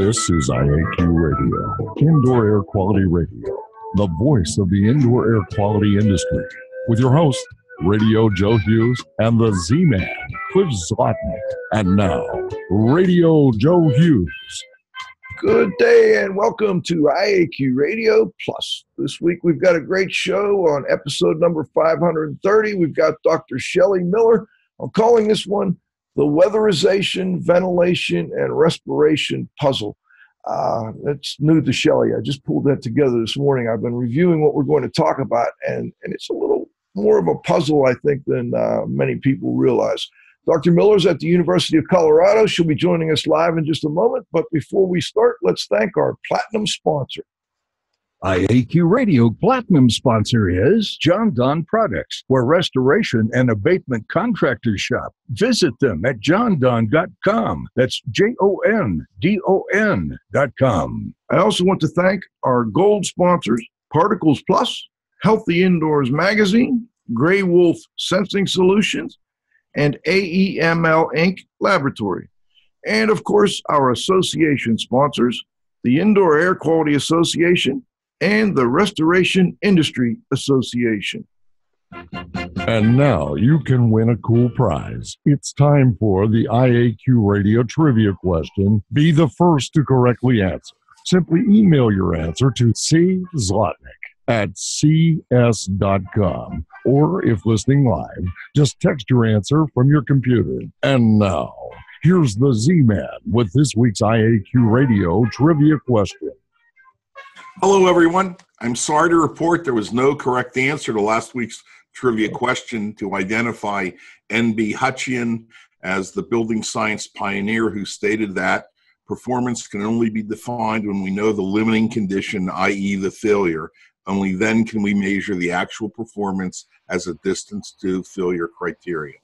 This is IAQ Radio, Indoor Air Quality Radio, the voice of the indoor air quality industry, with your host, Radio Joe Hughes, and the Z-Man, Cliff Zlotnick. And now, Radio Joe Hughes. Good day and welcome to IAQ Radio Plus. This week we've got a great show on episode number 530. We've got Dr. Shelly Miller. I'm calling this one the Weatherization, Ventilation, and Respiration Puzzle. That's new to Shelly. I just pulled that together this morning. I've been reviewing what we're going to talk about, and it's a little more of a puzzle, I think, than many people realize. Dr. Miller's at the University of Colorado. She'll be joining us live in just a moment. But before we start, let's thank our platinum sponsor. IAQ Radio Platinum sponsor is John Don Products, where restoration and abatement contractors shop. Visit them at jondon.com. That's JONDON.com. I also want to thank our gold sponsors, Particles Plus, Healthy Indoors Magazine, Gray Wolf Sensing Solutions, and AEML Inc. Laboratory. And of course, our association sponsors, the Indoor Air Quality Association and the Restoration Industry Association. And now you can win a cool prize. It's time for the IAQ Radio Trivia question. Be the first to correctly answer. Simply email your answer to czlotnick@cs.com. Or if listening live, just text your answer from your computer. And now, here's the Z-Man with this week's IAQ Radio Trivia question. Hello, everyone. I'm sorry to report there was no correct answer to last week's trivia question to identify N.B. Hutchian as the building science pioneer who stated that performance can only be defined when we know the limiting condition, i.e. the failure. Only then can we measure the actual performance as a distance to failure criteria.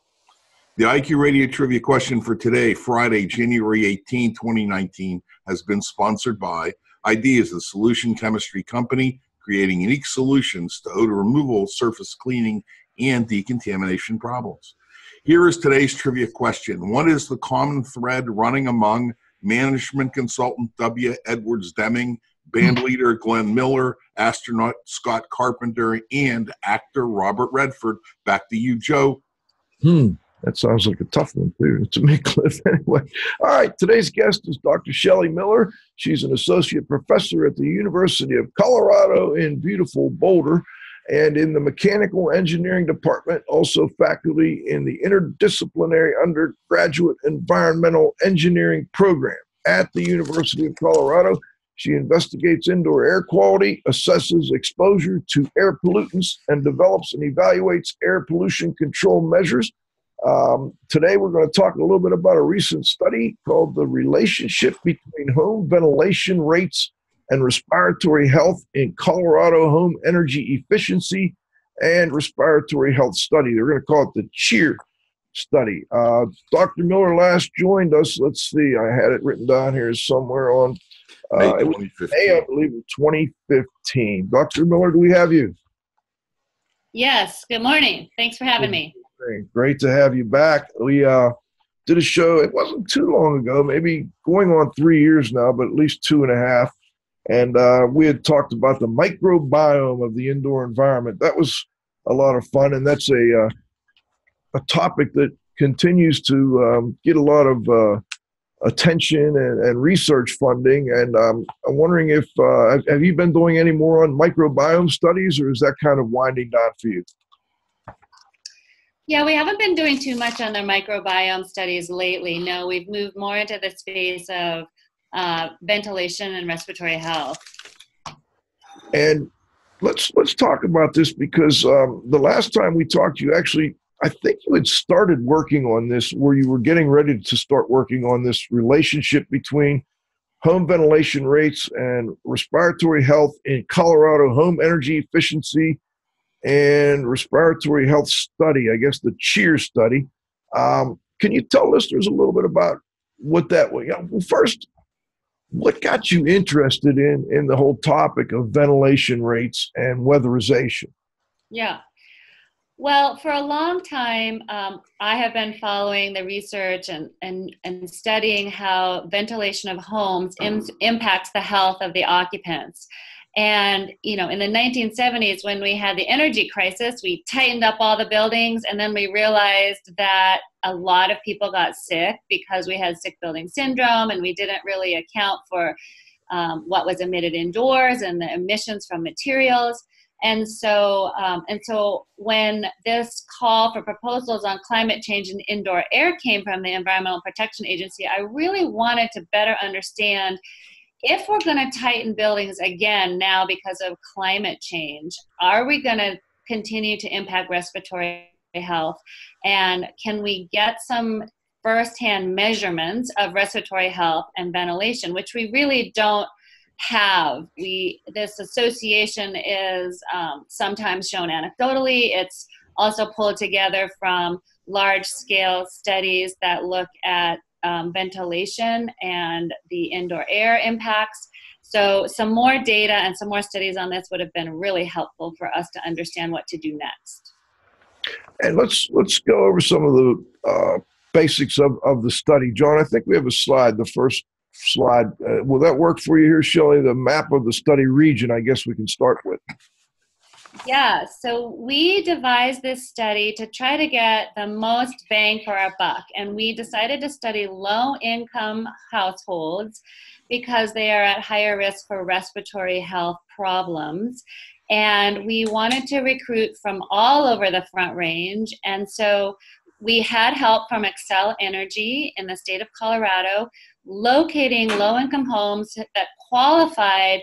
The IQ Radio Trivia question for today, Friday, January 18, 2019, has been sponsored by Ideas, the solution chemistry company, creating unique solutions to odor removal, surface cleaning, and decontamination problems. Here is today's trivia question. What is the common thread running among management consultant W. Edwards Deming, band leader Glenn Miller, astronaut Scott Carpenter, and actor Robert Redford? Back to you, Joe. That sounds like a tough one, too, to make, Cliff. Anyway, all right, today's guest is Dr. Shelly Miller. She's an associate professor at the University of Colorado in beautiful Boulder and in the mechanical engineering department, also faculty in the interdisciplinary undergraduate environmental engineering program at the University of Colorado. She investigates indoor air quality, assesses exposure to air pollutants, and develops and evaluates air pollution control measures. Today, we're going to talk a little bit about a recent study called The Relationship Between Home Ventilation Rates and Respiratory Health in Colorado Home Energy Efficiency and Respiratory Health Study. They're going to call it the CHEER study. Dr. Miller last joined us. Let's see, I had it written down here somewhere on May 2015. May, I believe, of 2015. Dr. Miller, do we have you? Yes, good morning. Thanks for having me. Great to have you back. We did a show, it wasn't too long ago, maybe going on 3 years now, but at least 2.5. And we had talked about the microbiome of the indoor environment. That was a lot of fun, and that's a topic that continues to get a lot of attention and research funding. And I'm wondering if, have you been doing any more on microbiome studies, or is that kind of winding down for you? Yeah, we haven't been doing too much on the microbiome studies lately. No, we've moved more into the space of ventilation and respiratory health. And let's talk about this, because the last time we talked, you actually, I think you had started working on this, where you were getting ready to start working on this relationship between home ventilation rates and respiratory health in Colorado Home Energy Efficiency and Respiratory Health Study, I guess the CHEER study. Can you tell listeners a little bit about what that was? Well, first, what got you interested in the whole topic of ventilation rates and weatherization? Yeah. Well, for a long time, I have been following the research and studying how ventilation of homes impacts the health of the occupants. And, in the 1970s, when we had the energy crisis, we tightened up all the buildings, and then we realized that a lot of people got sick because we had sick building syndrome, and we didn't really account for what was emitted indoors and the emissions from materials. And so when this call for proposals on climate change and indoor air came from the Environmental Protection Agency, I really wanted to better understand if we're going to tighten buildings again now because of climate change, are we going to continue to impact respiratory health? And can we get some firsthand measurements of respiratory health and ventilation, which we really don't have. This association is sometimes shown anecdotally. It's also pulled together from large-scale studies that look at ventilation and the indoor air impacts. So some more data and some more studies on this would have been really helpful for us to understand what to do next. And let's go over some of the basics of the study. John, I think we have a slide, the first slide. Will that work for you here, Shelly? The map of the study region, I guess we can start with. Yeah, so we devised this study to try to get the most bang for our buck. And we decided to study low-income households because they are at higher risk for respiratory health problems. And we wanted to recruit from all over the Front Range. And so we had help from Xcel Energy in the state of Colorado, locating low-income homes that qualified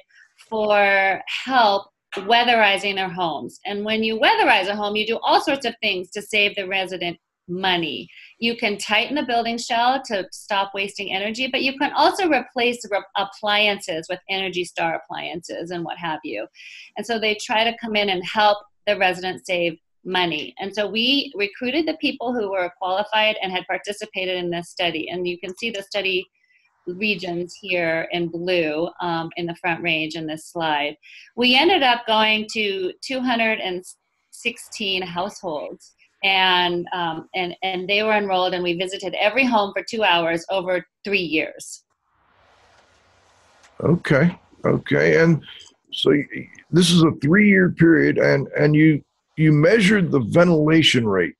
for help weatherizing their homes. And when you weatherize a home, you do all sorts of things to save the resident money. You can tighten the building shell to stop wasting energy, but you can also replace appliances with Energy Star appliances and what have you. And so they try to come in and help the residents save money. And so we recruited the people who were qualified and had participated in this study. And you can see the study regions here in blue in the Front Range in this slide. We ended up going to 216 households, and they were enrolled, and we visited every home for 2 hours over 3 years. Okay. And so this is a 3-year period, and you measured the ventilation rate,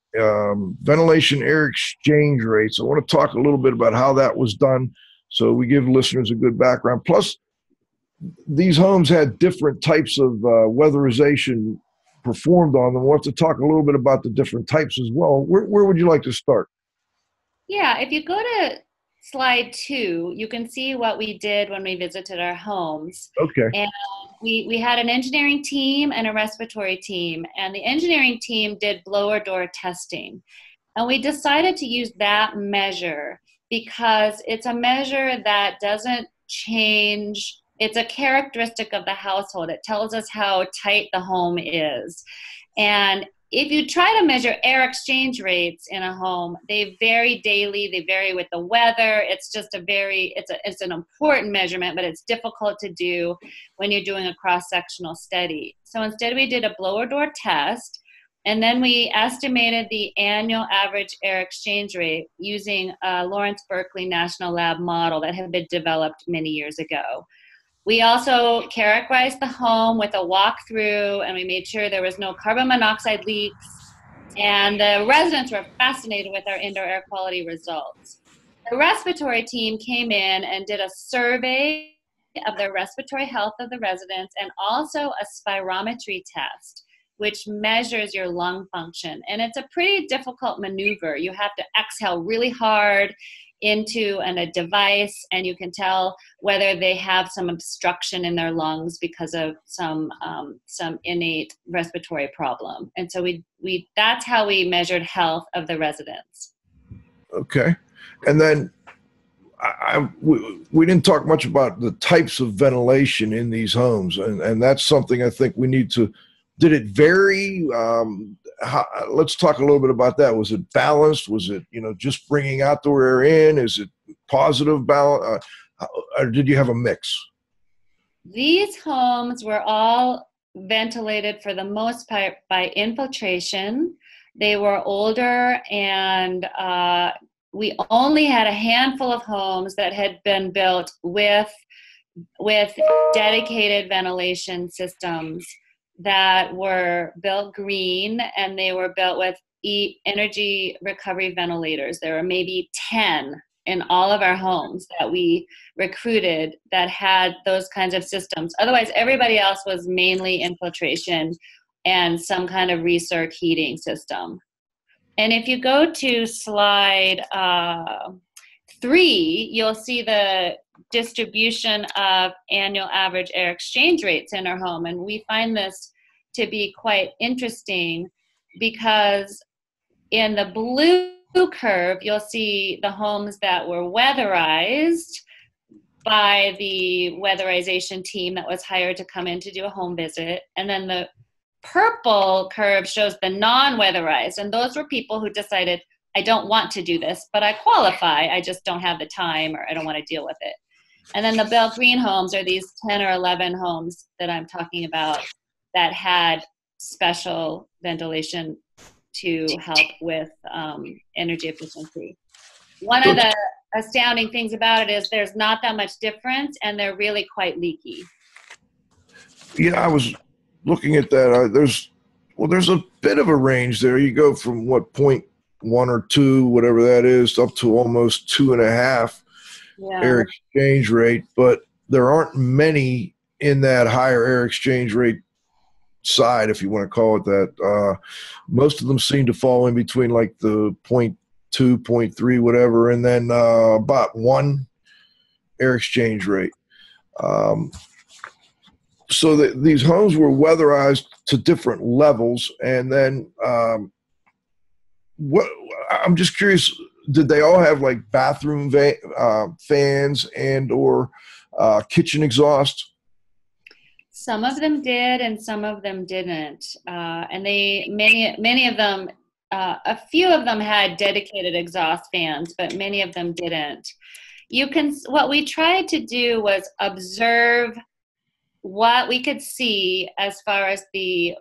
ventilation air exchange rates. I want to talk a little bit about how that was done, so we give listeners a good background. Plus, these homes had different types of weatherization performed on them. I want to talk a little bit about the different types as well. Where would you like to start? Yeah, if you go to slide 2, you can see what we did when we visited our homes. Okay. And we had an engineering team and a respiratory team, and the engineering team did blower door testing. And we decided to use that measure because it's a measure that doesn't change. It's a characteristic of the household. It tells us how tight the home is. And if you try to measure air exchange rates in a home, they vary daily. They vary with the weather. It's just it's an important measurement, but it's difficult to do when you're doing a cross-sectional study. So instead we did a blower door test, and then we estimated the annual average air exchange rate using a Lawrence Berkeley National Lab model that had been developed many years ago. We also characterized the home with a walkthrough, and we made sure there was no carbon monoxide leaks. And the residents were fascinated with our indoor air quality results. The respiratory team came in and did a survey of the respiratory health of the residents, and also a spirometry test, which measures your lung function. And it's a pretty difficult maneuver. You have to exhale really hard into a device, and you can tell whether they have some obstruction in their lungs because of some innate respiratory problem. And so that's how we measured health of the residents. Okay. And then we didn't talk much about the types of ventilation in these homes, and that's something I think we need to. Did it vary? Let's talk a little bit about that. Was it balanced? Was it, just bringing outdoor air in? Is it positive balance? Or did you have a mix? These homes were all ventilated for the most part by infiltration. They were older, and we only had a handful of homes that had been built with dedicated ventilation systems that were built green, and they were built with energy recovery ventilators. There were maybe 10 in all of our homes that we recruited that had those kinds of systems. Otherwise, everybody else was mainly infiltration and some kind of recirc heating system. And if you go to slide 3, you'll see the distribution of annual average air exchange rates in our home. And we find this to be quite interesting because in the blue curve, you'll see the homes that were weatherized by the weatherization team that was hired to come in to do a home visit. And then the purple curve shows the non-weatherized. And those were people who decided, I don't want to do this, but I qualify. I just don't have the time, or I don't want to deal with it. And then the bell green homes are these 10 or 11 homes that I'm talking about that had special ventilation to help with energy efficiency. One of the astounding things about it is there's not that much difference, and they're really quite leaky. Yeah, I was looking at that. There's a bit of a range there. You go from 0.1 or 2, whatever that is, up to almost 2.5 air exchange rate, but there aren't many in that higher air exchange rate side, if you want to call it that. Most of them seem to fall in between like the 0.2, 0.3, whatever, and then about 1 air exchange rate. So these homes were weatherized to different levels, and then I'm just curious, did they all have like bathroom fans and or kitchen exhaust? Some of them did, and some of them didn't. And many of them, a few of them had dedicated exhaust fans, but many of them didn't. What we tried to do was observe what we could see as far as the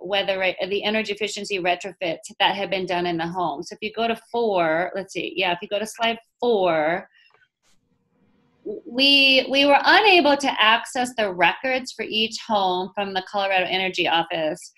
energy efficiency retrofits that have been done in the home. So if you go to 4, if you go to slide 4, we were unable to access the records for each home from the Colorado Energy Office.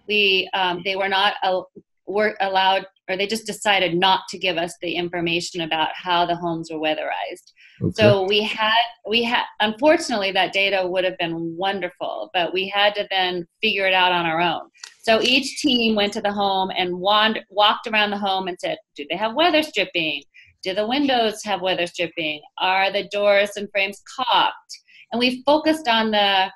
They were not allowed, or they just decided not to give us the information about how the homes were weatherized. Okay. So we had, unfortunately, that data would have been wonderful, but we had to then figure it out on our own. So each team went to the home and walked around the home and said, do they have weather stripping? Do the windows have weather stripping? Are the doors and frames caulked? And we focused on the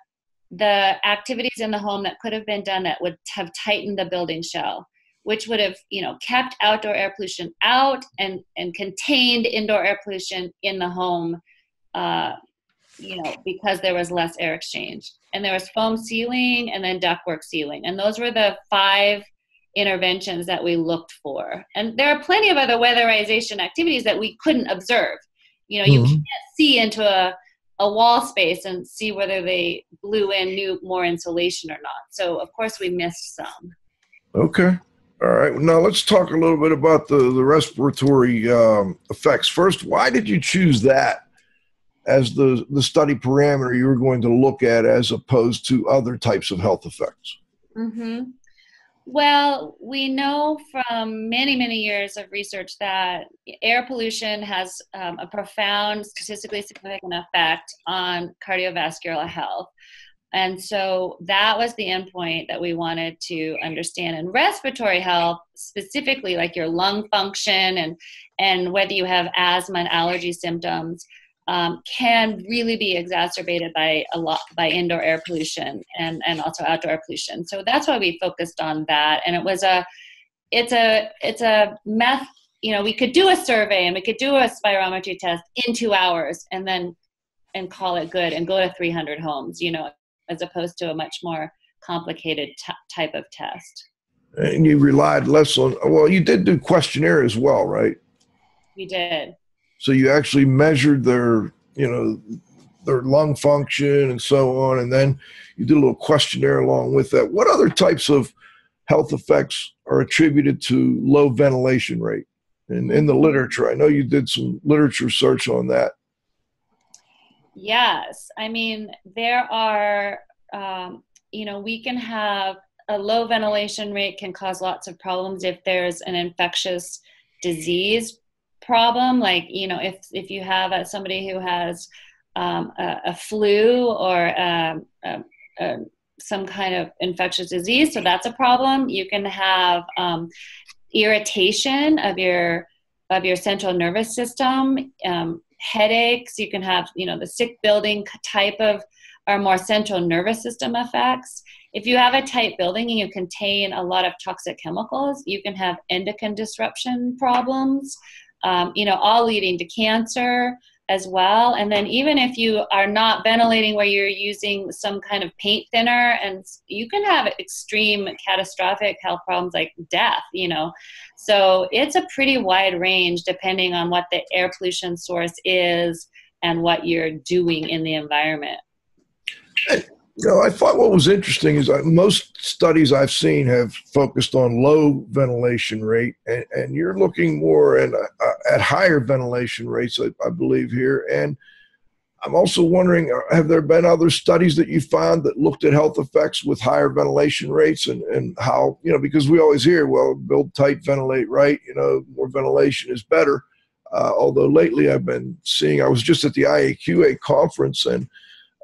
activities in the home that could have been done that would have tightened the building shell, which would have, kept outdoor air pollution out and contained indoor air pollution in the home, because there was less air exchange. And there was foam sealing and then ductwork sealing. And those were the 5 interventions that we looked for. And there are plenty of other weatherization activities that we couldn't observe. You can't see into a wall space and see whether they blew in more insulation or not. So of course we missed some. Okay. All right. Now let's talk a little bit about the respiratory effects. First, why did you choose that as the study parameter you were going to look at as opposed to other types of health effects? Mm-hmm. Well, we know from many, many years of research that air pollution has a profound, statistically significant effect on cardiovascular health. And so that was the endpoint that we wanted to understand. And respiratory health, specifically like your lung function and whether you have asthma and allergy symptoms, can really be exacerbated by indoor air pollution and also outdoor air pollution. So that's why we focused on that. And it's a meth. We could do a survey and we could do a spirometry test in 2 hours and call it good and go to 300 homes, as opposed to a much more complicated type of test. And you relied less on, you did do questionnaire as well, right? We did. So you actually measured their lung function and so on, and then you did a little questionnaire along with that. What other types of health effects are attributed to low ventilation rate in the literature. I know you did some literature search on that. Yes. I mean, there are, we can have a low ventilation rate can cause lots of problems if there's an infectious disease problem. Like, if you have somebody who has a flu or some kind of infectious disease, so that's a problem. You can have irritation of your central nervous system, headaches. You can have, the sick building type of or more central nervous system effects. If you have a tight building and you contain a lot of toxic chemicals, you can have endocrine disruption problems, all leading to cancer as well. And then even if you are not ventilating where you're using some kind of paint thinner, and you can have extreme catastrophic health problems like death, So it's a pretty wide range depending on what the air pollution source is and what you're doing in the environment. I thought what was interesting is most studies I've seen have focused on low ventilation rate, and you're looking more at higher ventilation rates, I believe, here. And I'm also wondering, have there been other studies that you found that looked at health effects with higher ventilation rates and how, because we always hear, well, build tight, ventilate right, more ventilation is better. Although lately I've been seeing, I was just at the IAQA conference, and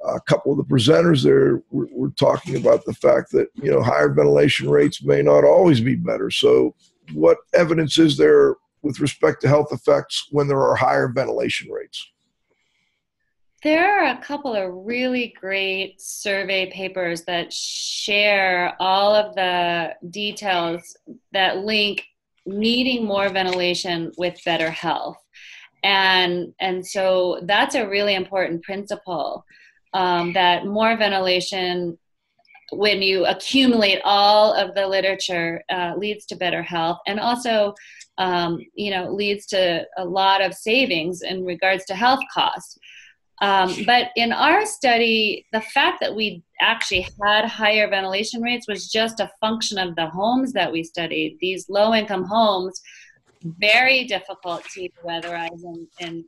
a couple of the presenters there were talking about the fact that, higher ventilation rates may not always be better. So what evidence is there with respect to health effects when there are higher ventilation rates? There are a couple of really great survey papers that share all of the details that link needing more ventilation with better health. And so that's a really important principle. That more ventilation, when you accumulate all of the literature, leads to better health, and also, leads to a lot of savings in regards to health costs. But in our study, the fact that we actually had higher ventilation rates was just a function of the homes that we studied. These low-income homes, very difficult to weatherize and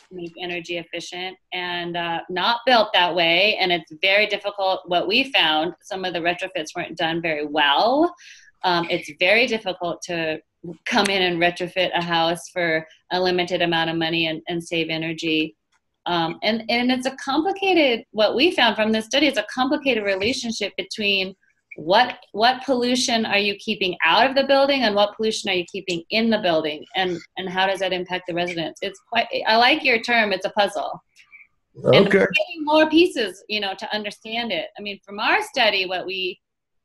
make energy efficient, and not built that way. And it's very difficult. What we found, some of the retrofits weren't done very well. It's very difficult to come in and retrofit a house for a limited amount of money and save energy. And it's a complicated, what we found from this study, it's a complicated relationship between what pollution are you keeping out of the building and what pollution are you keeping in the building, and how does that impact the residents? It's quite, I like your term, it's a puzzle. Okay. And getting more pieces, to understand it. I mean, from our study, what we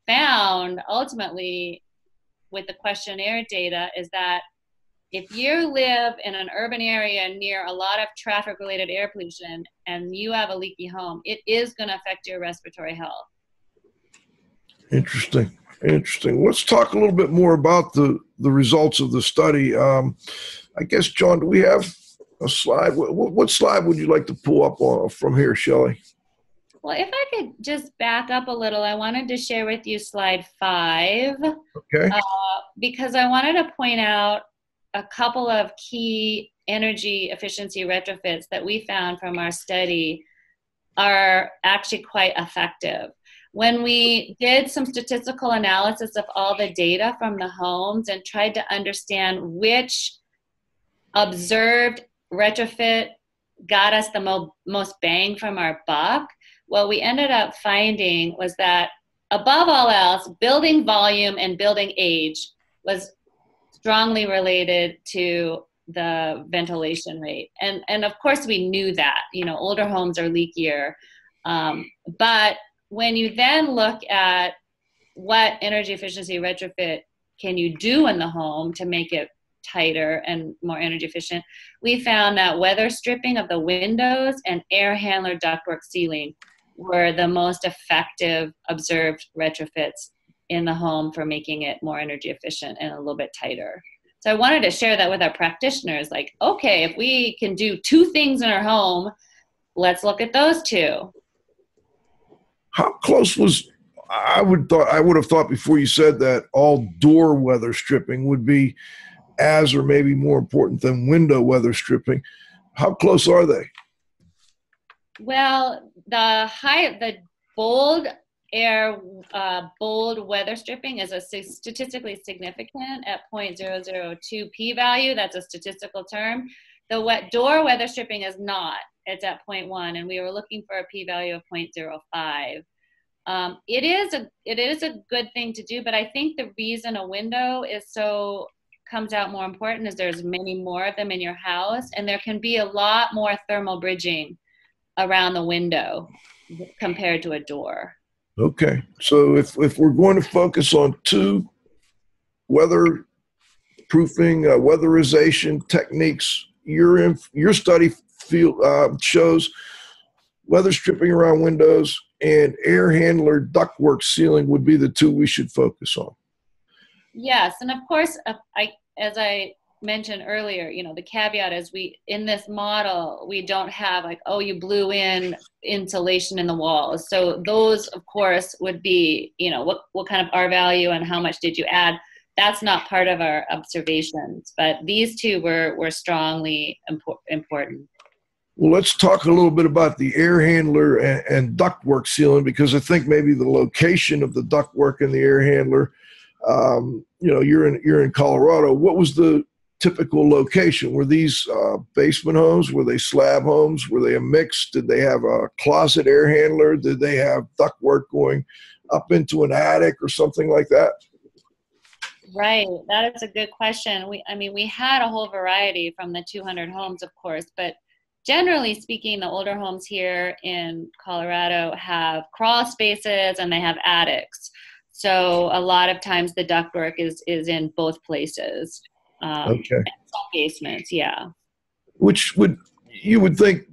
found ultimately with the questionnaire data is that if you live in an urban area near a lot of traffic related air pollution and you have a leaky home, it is going to affect your respiratory health. Interesting. Let's talk a little bit more about the results of the study. I guess, John, do we have a slide? What slide would you like to pull up from here, Shelly? Well, if I could just back up a little, I wanted to share with you slide 5. Okay. Because I wanted to point out a couple of key energy efficiency retrofits that we found from our study are actually quite effective. When we did some statistical analysis of all the data from the homes and tried to understand which observed retrofit got us the most bang from our buck, what we ended up finding was that above all else, building volume and building age was strongly related to the ventilation rate. And of course we knew that, older homes are leakier. But when you then look at what energy efficiency retrofit can you do in the home to make it tighter and more energy efficient, we found that weather stripping of the windows and air handler ductwork sealing were the most effective observed retrofits in the home for making it more energy efficient and a little bit tighter. So I wanted to share that with our practitioners, like, okay, if we can do 2 things in our home, let's look at those 2. How close was, I would have thought before you said that all door weather stripping would be as or maybe more important than window weather stripping. How close are they? Well, the bold bold weather stripping is a statistically significant at 0.002 p-value. That's a statistical term. The wet door weather stripping is not. It's at 0.1, and we were looking for a p-value of 0.05. It is a good thing to do, but I think the reason a window comes out more important is there's many more of them in your house, and there can be a lot more thermal bridging around the window compared to a door. Okay, so if we're going to focus on two weather proofing, weatherization techniques, your study shows weather stripping around windows and air handler ductwork sealing would be the two we should focus on. Yes, and of course, as I mentioned earlier, the caveat is in this model, we don't have like, oh, you blew in insulation in the walls. So those, of course, would be, what kind of R value and how much did you add? That's not part of our observations, but these two were strongly important. Well, let's talk a little bit about the air handler and ductwork sealing, because I think maybe the location of the ductwork and the air handler, you're in Colorado. What was the typical location? Were these basement homes? Were they slab homes? Were they a mix? Did they have a closet air handler? Did they have ductwork going up into an attic or something like that? Right. That is a good question. We had a whole variety from the 200 homes, of course, but generally speaking, the older homes here in Colorado have crawl spaces and they have attics. So a lot of times the ductwork is in both places. Okay. Some basements, yeah. Which you would think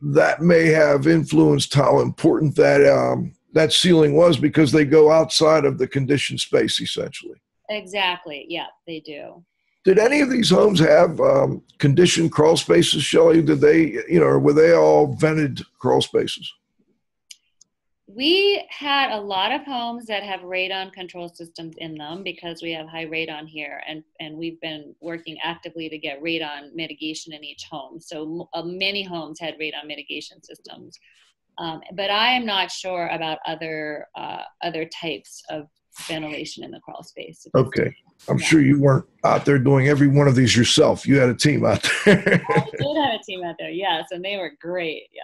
that may have influenced how important that ceiling was, because they go outside of the conditioned space essentially. Exactly. Yeah, they do. Did any of these homes have conditioned crawl spaces, Shelly? Did they, or were they all vented crawl spaces? We had a lot of homes that have radon control systems in them because we have high radon here, and we've been working actively to get radon mitigation in each home. So many homes had radon mitigation systems, but I am not sure about other types of ventilation in the crawl space. Okay. I'm sure you weren't out there doing every one of these yourself. You had a team out there. I did have a team out there, yes, and they were great, yeah.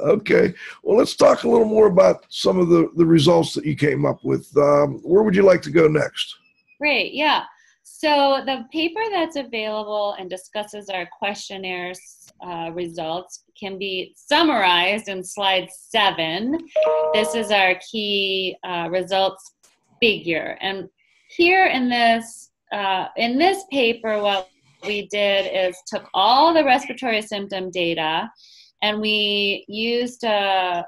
Okay. Well, let's talk a little more about some of the results that you came up with. Where would you like to go next? Great, yeah. So the paper that's available and discusses our questionnaires results can be summarized in slide 7. This is our key results figure. And here in this paper, what we did is took all the respiratory symptom data, and we used an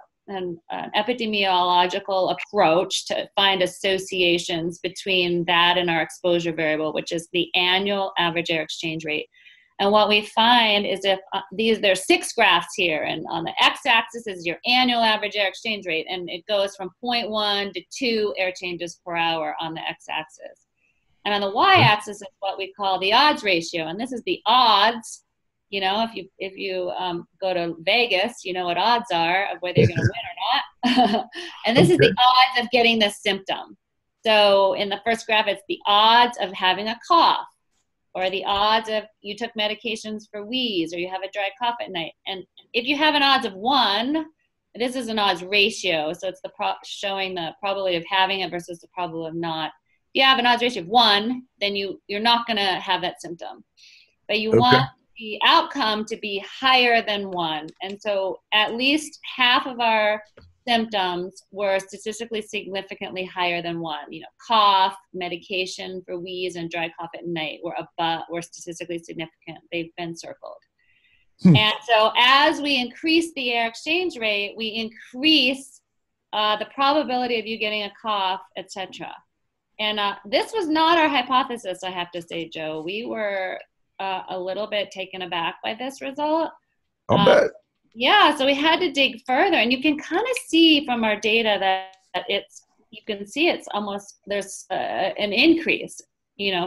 epidemiological approach to find associations between that and our exposure variable, which is the annual average air exchange rate. And what we find is there's 6 graphs here, and on the x-axis is your annual average air exchange rate, and it goes from 0.1 to 2 air changes per hour on the x-axis. And on the y-axis is what we call the odds ratio, and this is the odds. If you go to Vegas, you know what odds are of whether you're going to win or not. And this is the odds of getting this symptom. So in the first graph, it's the odds of having a cough, or the odds of you took medications for wheeze, or you have a dry cough at night. And if you have an odds of 1, this is an odds ratio. So it's showing the probability of having it versus the probability of not. If you have an odds ratio of 1, then you're not going to have that symptom. But you want the outcome to be higher than 1. And so at least half of our symptoms were statistically significantly higher than 1. Cough, medication for wheeze, and dry cough at night were statistically significant. They've been circled. And so as we increase the air exchange rate, we increase the probability of you getting a cough, etc. And this was not our hypothesis, I have to say, Joe. We were a little bit taken aback by this result. I'll bet. Yeah, so we had to dig further, and you can kind of see from our data that it's you can see it's almost, there's an increase,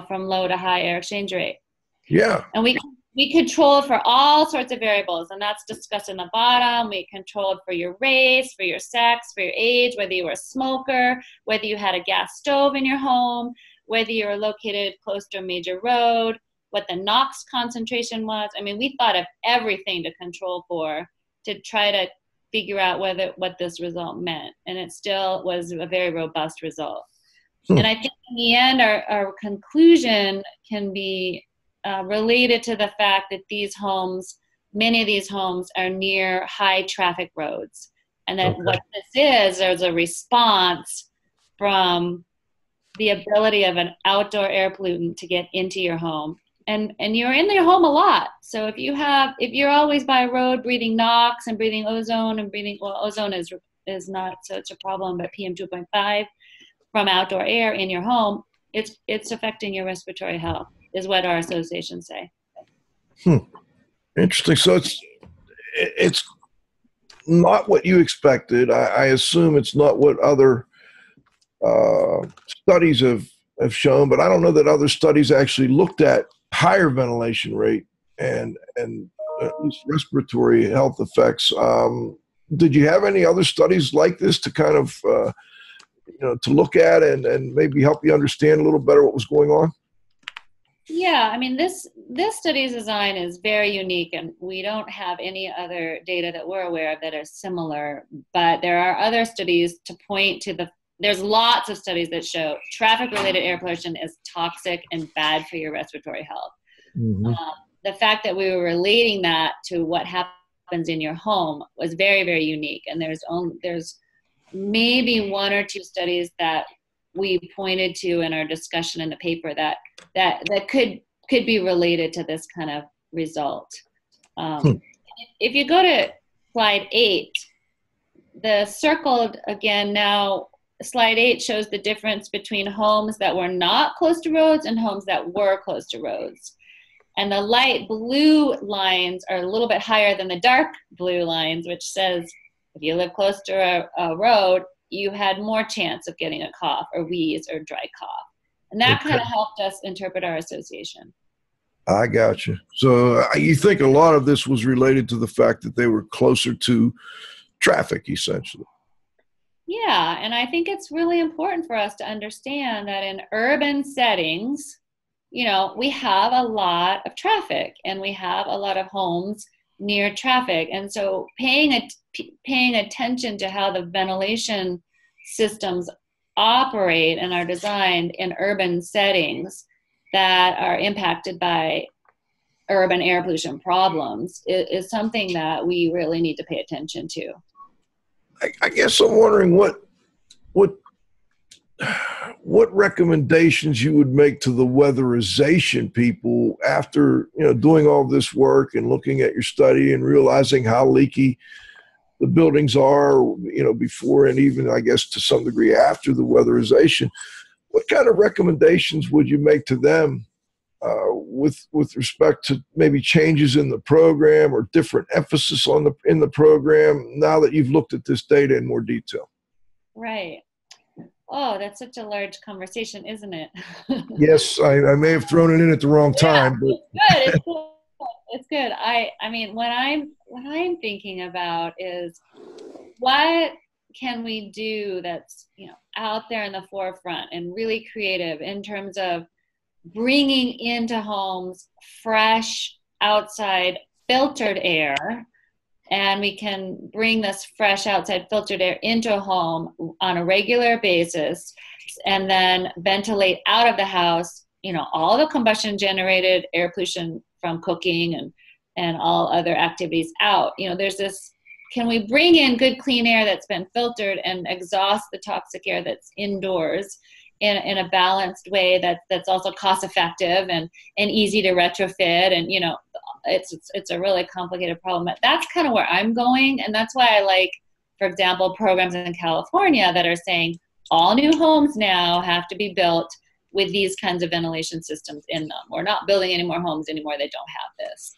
from low to high air exchange rate. Yeah. And we control for all sorts of variables, and that's discussed in the bottom. We controlled for your race, for your sex, for your age, whether you were a smoker, whether you had a gas stove in your home, whether you were located close to a major road, what the NOx concentration was. I mean, we thought of everything to control for, to try to figure out what this result meant. And it still was a very robust result. And I think in the end, our conclusion can be related to the fact that many of these homes are near high traffic roads. And that what this is, there's a response from the ability of an outdoor air pollutant to get into your home. And you're in your home a lot. So if you're always by a road breathing NOx and breathing ozone and ozone is not such a problem, but PM 2.5 from outdoor air in your home, it's affecting your respiratory health, is what our associations say. Interesting. So it's not what you expected. I assume it's not what other studies have shown, but I don't know that other studies actually looked at higher ventilation rate and at least respiratory health effects. Did you have any other studies like this to kind of to look at and maybe help you understand a little better what was going on? Yeah, I mean, this study's design is very unique, and we don't have any other data that we're aware of that are similar, but there are other studies to point to there's lots of studies that show traffic-related air pollution is toxic and bad for your respiratory health. Mm-hmm. The fact that we were relating that to what happens in your home was very, very unique, and there's maybe one or two studies that we pointed to in our discussion in the paper that could be related to this kind of result. If you go to slide 8, the circled again now, slide 8 shows the difference between homes that were not close to roads and homes that were close to roads. And the light blue lines are a little bit higher than the dark blue lines, which says if you live close to a road, you had more chance of getting a cough or wheeze or dry cough. And that kind of helped us interpret our association. I got you. So you think a lot of this was related to the fact that they were closer to traffic, essentially. Yeah, and I think it's really important for us to understand that in urban settings, we have a lot of traffic and we have a lot of homes near traffic. And so paying attention to how the ventilation systems operate and are designed in urban settings that are impacted by urban air pollution problems is something that we really need to pay attention to. I guess I'm wondering what recommendations you would make to the weatherization people after doing all this work and looking at your study and realizing how leaky the buildings are, before and even, I guess, to some degree after the weatherization. What kind of recommendations would you make to them with respect to maybe changes in the program or different emphasis in the program now that you've looked at this data in more detail? Right. Oh, that's such a large conversation, isn't it? Yes, I may have thrown it in at the wrong time. But It's good. It's good. I mean, what I'm thinking about is what can we do that's out there in the forefront and really creative in terms of bringing into homes fresh outside filtered air, and we can bring this fresh outside filtered air into a home on a regular basis and then ventilate out of the house, all the combustion generated air pollution from cooking and all other activities out. There's this, can we bring in good clean air that's been filtered and exhaust the toxic air that's indoors in a balanced way that's also cost effective and easy to retrofit, and it's a really complicated problem. But that's kind of where I'm going, and that's why I like, for example, programs in California that are saying all new homes now have to be built with these kinds of ventilation systems in them. We're not building any more homes anymore that don't have this.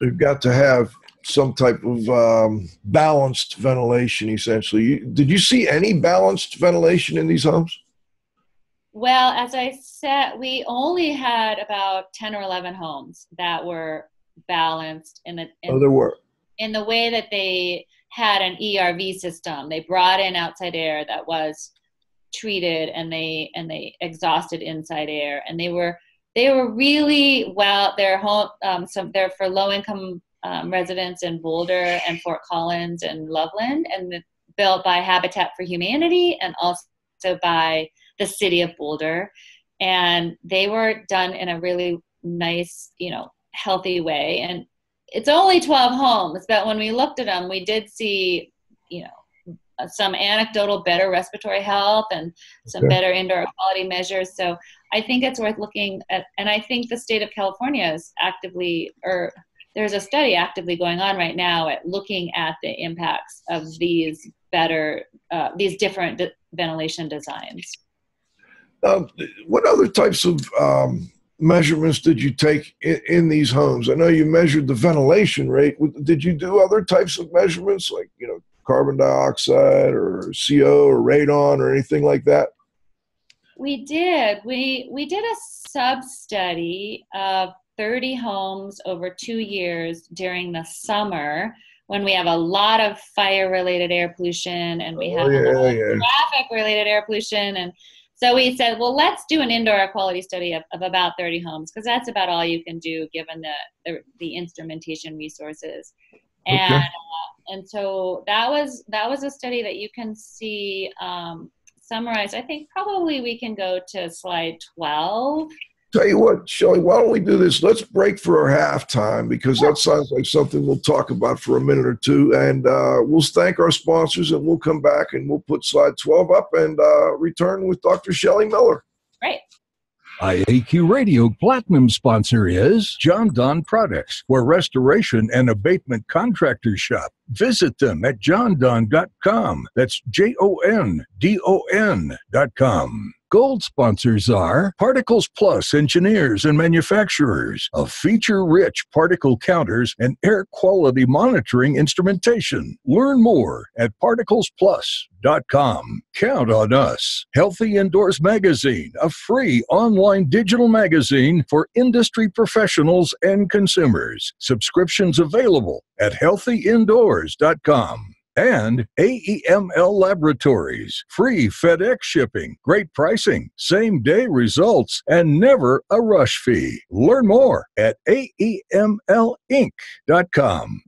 We've got to have some type of balanced ventilation, essentially. Did you see any balanced ventilation in these homes? Well, as I said, we only had about 10 or 11 homes that were balanced There were. In the way that they had an ERV system. They brought in outside air that was treated, and they exhausted inside air, and they were really well. They're they're for low income residents in Boulder and Fort Collins and Loveland, and built by Habitat for Humanity and also by the city of Boulder. And they were done in a really nice, healthy way. And it's only 12 homes, but when we looked at them, we did see, some anecdotal better respiratory health and some better indoor quality measures. So I think it's worth looking at, and I think the state of California is there's a study actively going on right now at looking at the impacts of these different ventilation designs. What other types of measurements did you take in these homes? I know you measured the ventilation rate. Did you do other types of measurements like, carbon dioxide or CO or radon or anything like that? We did. We did a sub-study of 30 homes over 2 years during the summer when we have a lot of fire-related air pollution and we have a lot of traffic-related air pollution. And so we said, well, let's do an indoor air quality study of about 30 homes, because that's about all you can do given the instrumentation resources. And so that was a study that you can see summarized. I think probably we can go to slide 12. Tell you what, Shelly, why don't we do this? Let's break for our halftime, because that sounds like something we'll talk about for a minute or two. And we'll thank our sponsors, and we'll come back and we'll put slide 12 up and return with Dr. Shelly Miller. Great. IAQ Radio Platinum sponsor is John Donn Products, where restoration and abatement contractors shop. Visit them at jondon.com. That's JONDON.com. Gold sponsors are Particles Plus Engineers and Manufacturers of feature-rich particle counters and air quality monitoring instrumentation. Learn more at particlesplus.com. Count on us. Healthy Indoors Magazine, a free online digital magazine for industry professionals and consumers. Subscriptions available at healthyindoors.com. And AEML Laboratories, free FedEx shipping, great pricing, same-day results, and never a rush fee. Learn more at AEMLinc.com.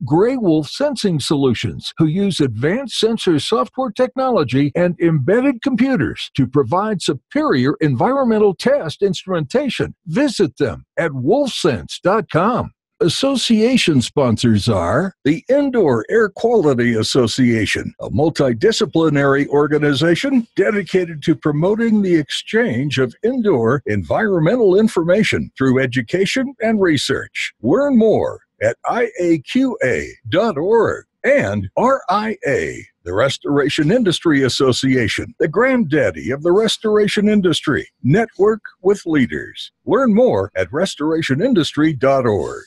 Gray Wolf Sensing Solutions, who use advanced sensor software technology and embedded computers to provide superior environmental test instrumentation. Visit them at wolfsense.com. Association sponsors are the Indoor Air Quality Association, a multidisciplinary organization dedicated to promoting the exchange of indoor environmental information through education and research. Learn more at IAQA.org. And RIA, the Restoration Industry Association, the granddaddy of the restoration industry. Network with leaders. Learn more at restorationindustry.org.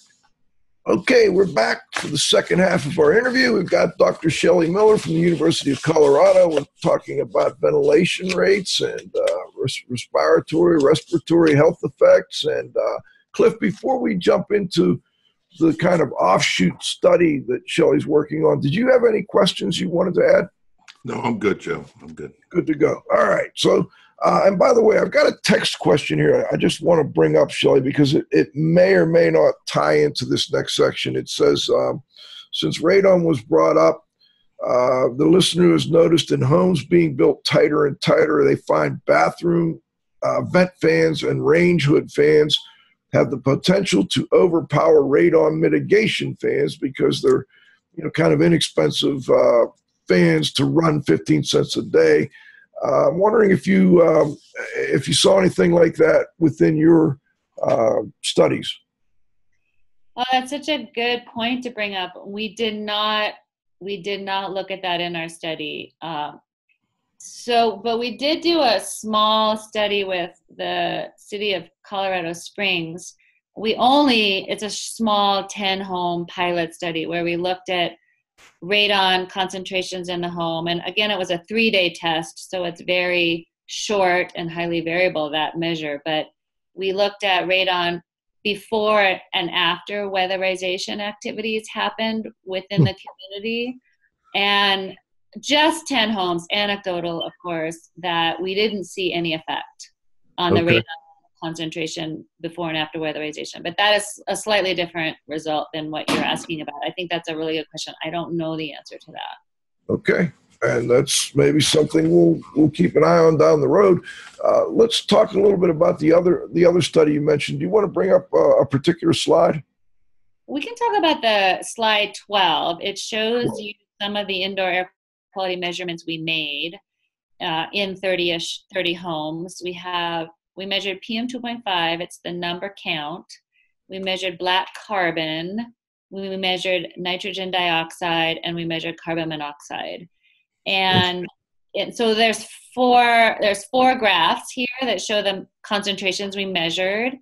Okay, we're back for the second half of our interview. We've got Dr. Shelly Miller from the University of Colorado. We're talking about ventilation rates and respiratory health effects. And Cliff, before we jump into the kind of offshoot study that Shelly's working on, did you have any questions you wanted to add? No, I'm good, Joe. I'm good. Good to go. All right. So, and by the way, I've got a text question here I just want to bring up, Shelly, because it may or may not tie into this next section. It says, since radon was brought up, the listener has noticed in homes being built tighter and tighter, they find bathroom vent fans and range hood fans have the potential to overpower radon mitigation fans because they're, kind of inexpensive fans to run 15 cents a day. I'm wondering if you saw anything like that within your studies. Well, that's such a good point to bring up. We did not look at that in our study. But we did do a small study with the city of Colorado Springs it's a small 10 home pilot study where we looked at radon concentrations in the home. And again, it was a 3-day test, so it's very short and highly variable, that measure. But we looked at radon before and after weatherization activities happened within the community. And just 10 homes, anecdotal, of course, that we didn't see any effect on the radon concentration before and after weatherization. But that is a slightly different result than what you're asking about. I think that's a really good question. I don't know the answer to that. Okay. And that's maybe something we'll keep an eye on down the road. Let's talk a little bit about the other study you mentioned. Do you want to bring up a particular slide? We can talk about the slide 12. It shows you some of the indoor air quality measurements we made in 30 homes. We measured PM 2.5. It's the number count. We measured black carbon. We measured nitrogen dioxide, and we measured carbon monoxide. And so there's four graphs here that show the concentrations we measured.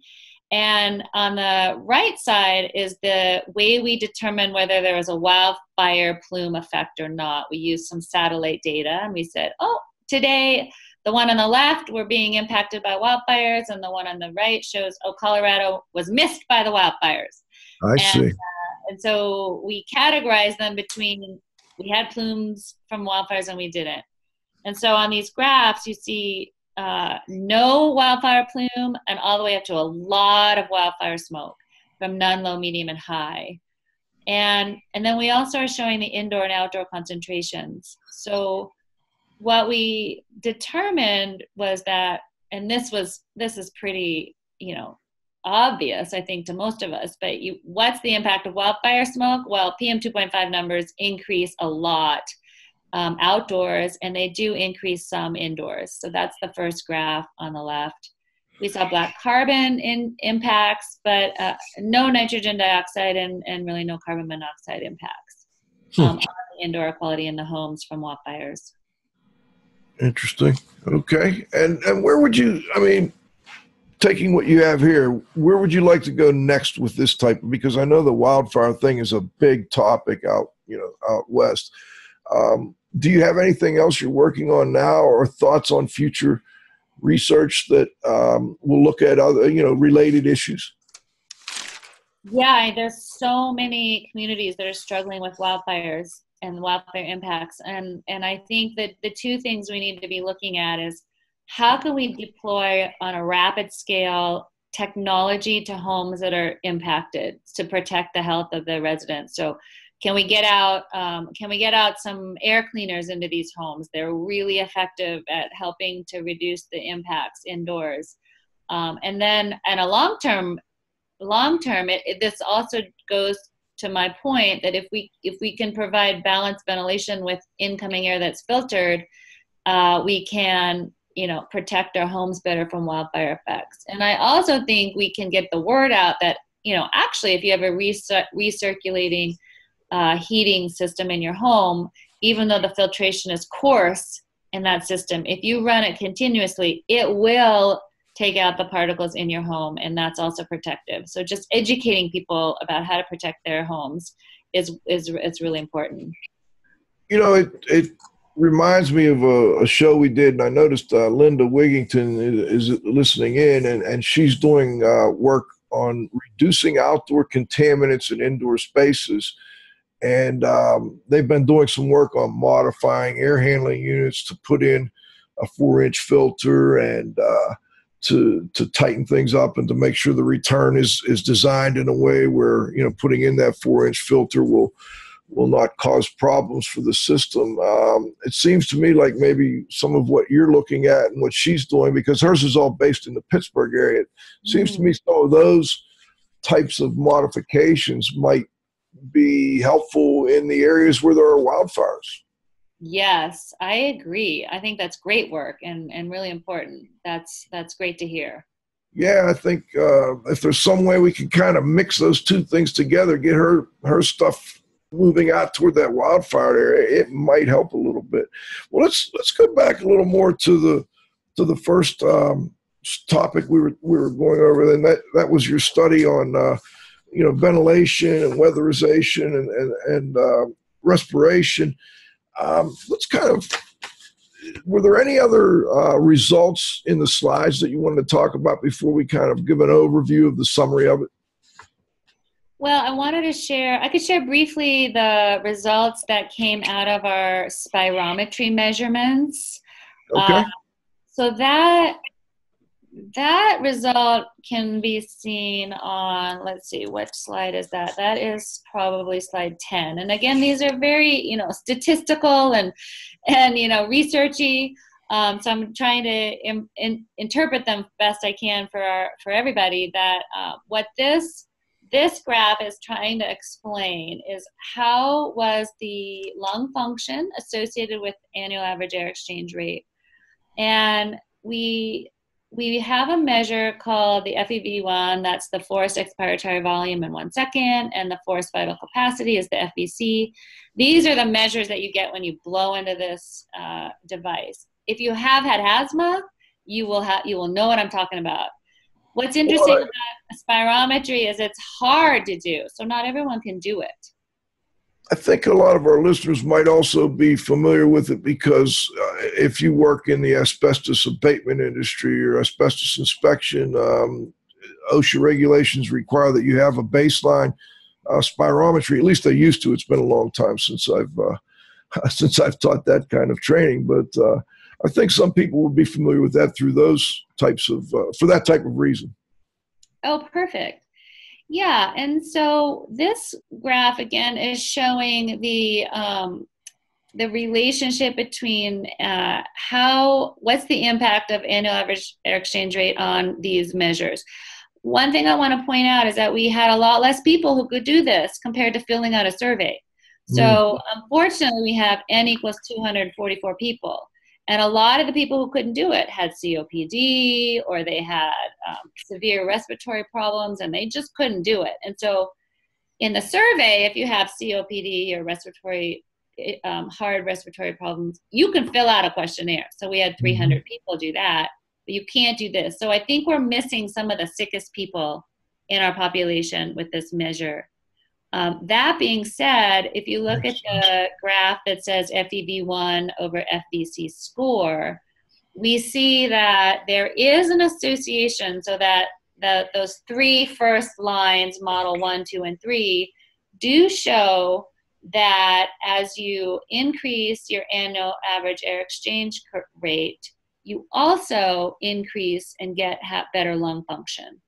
And on the right side is the way we determined whether there was a wildfire plume effect or not. We used some satellite data, and we said, oh, today the one on the left were being impacted by wildfires, and the one on the right shows, oh, Colorado was missed by the wildfires. I see. And so we categorized them between, we had plumes from wildfires and we didn't. And so on these graphs, you see no wildfire plume and all the way up to a lot of wildfire smoke from none, low, medium, and high. And then we also are showing the indoor and outdoor concentrations. So what we determined was that, and this is pretty, obvious, I think, to most of us, but what's the impact of wildfire smoke? Well, PM 2.5 numbers increase a lot outdoors, and they do increase some indoors. So that's the first graph on the left. We saw black carbon impacts, but no nitrogen dioxide and really no carbon monoxide impacts on the indoor quality in the homes from wildfires. Interesting. Okay. And where would you, taking what you have here, where would you like to go next with this type? Because I know the wildfire thing is a big topic out west. Do you have anything else you're working on now, or thoughts on future research that will look at other, related issues? Yeah, there's so many communities that are struggling with wildfires and wildfire impacts. And I think that the two things we need to be looking at is, how can we deploy on a rapid scale technology to homes that are impacted to protect the health of the residents? So can we get out some air cleaners into these homes? They're really effective at helping to reduce the impacts indoors. And then in a long term, this also goes to my point that if we can provide balanced ventilation with incoming air that's filtered, we can protect our homes better from wildfire effects. And I also think we can get the word out that, actually, if you have a recirculating heating system in your home, even though the filtration is coarse in that system, if you run it continuously, it will take out the particles in your home, and that's also protective. So just educating people about how to protect their homes is really important. It reminds me of a show we did, and I noticed Linda Wigington is listening in, and she's doing work on reducing outdoor contaminants in indoor spaces. And they've been doing some work on modifying air handling units to put in a 4-inch filter and to tighten things up and to make sure the return is designed in a way where, putting in that 4-inch filter will not cause problems for the system. It seems to me like maybe some of what you're looking at and what she's doing, because hers is all based in the Pittsburgh area, it seems to me some of those types of modifications might be helpful in the areas where there are wildfires. Yes, I agree. I think that's great work and really important. That's great to hear. Yeah, I think if there's some way we can kind of mix those two things together, get her stuff moving out toward that wildfire area, it might help a little bit. Well, let's go back a little more to the first topic we were going over, then that was your study on ventilation and weatherization and respiration. Let's kind of, were there any other results in the slides that you wanted to talk about before we kind of give an overview of the summary of it? Well, I could share briefly the results that came out of our spirometry measurements. Okay. So that result can be seen on, let's see, which slide is that? That is probably slide 10. And again, these are very, statistical and researchy. So I'm trying to interpret them best I can for everybody. That what this graph is trying to explain is how was the lung function associated with annual average air exchange rate. And we have a measure called the FEV1, that's the forced expiratory volume in 1 second, and the forced vital capacity is the FVC. These are the measures that you get when you blow into this device. If you have had asthma, you will know what I'm talking about. What's interesting about spirometry is it's hard to do, so not everyone can do it. I think a lot of our listeners might also be familiar with it because if you work in the asbestos abatement industry or asbestos inspection, OSHA regulations require that you have a baseline spirometry. At least they used to. It's been a long time since I've taught that kind of training, but I think some people would be familiar with that through those types of for that type of reason. Oh, perfect. Yeah, and so this graph again is showing the relationship between what's the impact of annual average air exchange rate on these measures. One thing I want to point out is that we had a lot less people who could do this compared to filling out a survey. So unfortunately, we have N equals 244 people. And a lot of the people who couldn't do it had COPD or they had severe respiratory problems and they just couldn't do it. And so in the survey, if you have COPD or hard respiratory problems, you can fill out a questionnaire. So we had 300 people do that, but you can't do this. So I think we're missing some of the sickest people in our population with this measure. That being said, if you look at the graph that says FEV1 over FVC score, we see that there is an association so that those three first lines, model 1, 2, and 3, do show that as you increase your annual average air exchange rate, you also increase and have better lung function.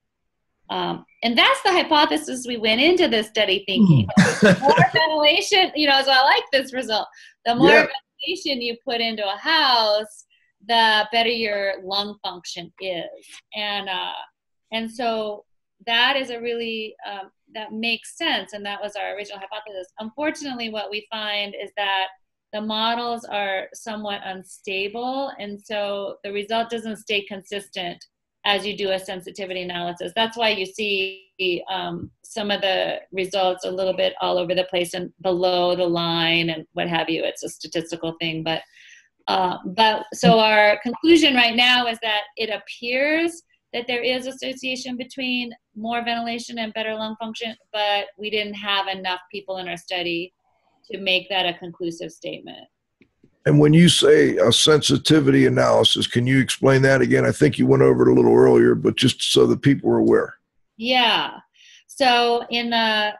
And that's the hypothesis we went into this study thinking. The more ventilation, so I like this result. The more ventilation you put into a house, the better your lung function is. And so that is a really, that makes sense. And that was our original hypothesis. Unfortunately, what we find is that the models are somewhat unstable. And so the result doesn't stay consistent as you do a sensitivity analysis. That's why you see some of the results a little bit all over the place and below the line and what have you. It's a statistical thing. But so our conclusion right now is that it appears that there is association between more ventilation and better lung function, but we didn't have enough people in our study to make that a conclusive statement. And when you say a sensitivity analysis, can you explain that again? I think you went over it a little earlier, but just so that people are aware. Yeah. So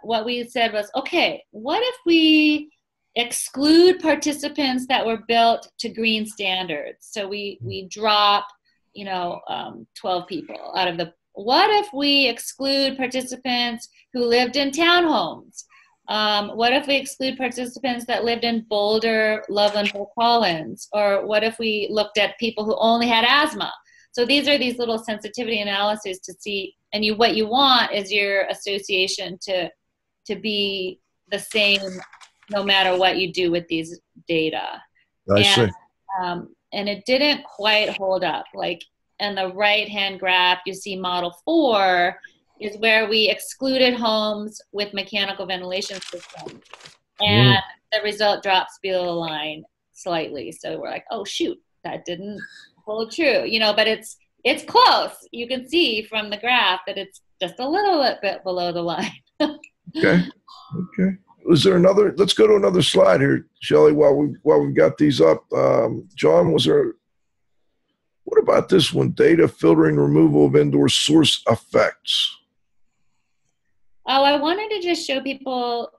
what we said was, okay, what if we exclude participants that were built to green standards? So we drop, 12 people out of what if we exclude participants who lived in townhomes? What if we exclude participants that lived in Boulder, Loveland, Fort Collins? Or what if we looked at people who only had asthma? So these are these little sensitivity analyses to see, and what you want is your association to be the same no matter what you do with these data. I see. And it didn't quite hold up. Like in the right-hand graph, you see model 4 is where we excluded homes with mechanical ventilation systems. And the result drops below the line slightly. So we're like, oh, shoot, that didn't hold true. But it's close. You can see from the graph that it's just a little bit below the line. Okay. Okay. Is there another? Let's go to another slide here, Shelly. While we've got these up, John, was there? What about this one? Data filtering removal of indoor source effects. Oh, I wanted to just show people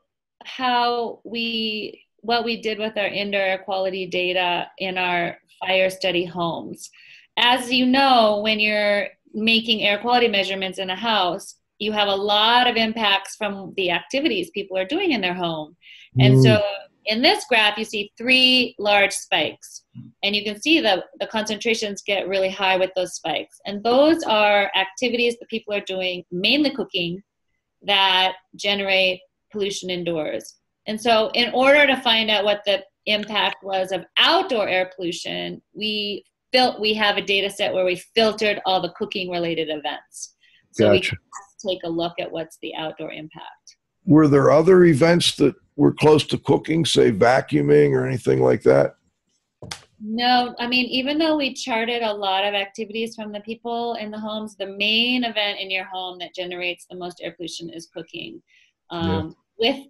what we did with our indoor air quality data in our fire study homes. As you know, when you're making air quality measurements in a house, you have a lot of impacts from the activities people are doing in their home. And so in this graph, you see 3 large spikes. And you can see the concentrations get really high with those spikes. And those are activities that people are doing, mainly cooking, that generate pollution indoors. And so in order to find out what the impact was of outdoor air pollution, we have a data set where we filtered all the cooking related events. So we can take a look at what's the outdoor impact. Were there other events that were close to cooking, say vacuuming or anything like that? No, I mean, even though we charted a lot of activities from the people in the homes, the main event in your home that generates the most air pollution is cooking, with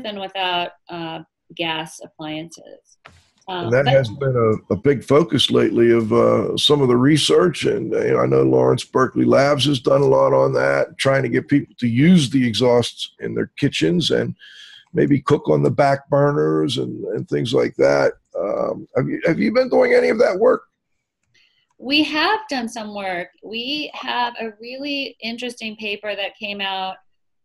and without gas appliances. And that has been a big focus lately of some of the research. And I know Lawrence Berkeley Labs has done a lot on that, trying to get people to use the exhausts in their kitchens and maybe cook on the back burners and things like that. Have you been doing any of that work? We have done some work. We have a really interesting paper that came out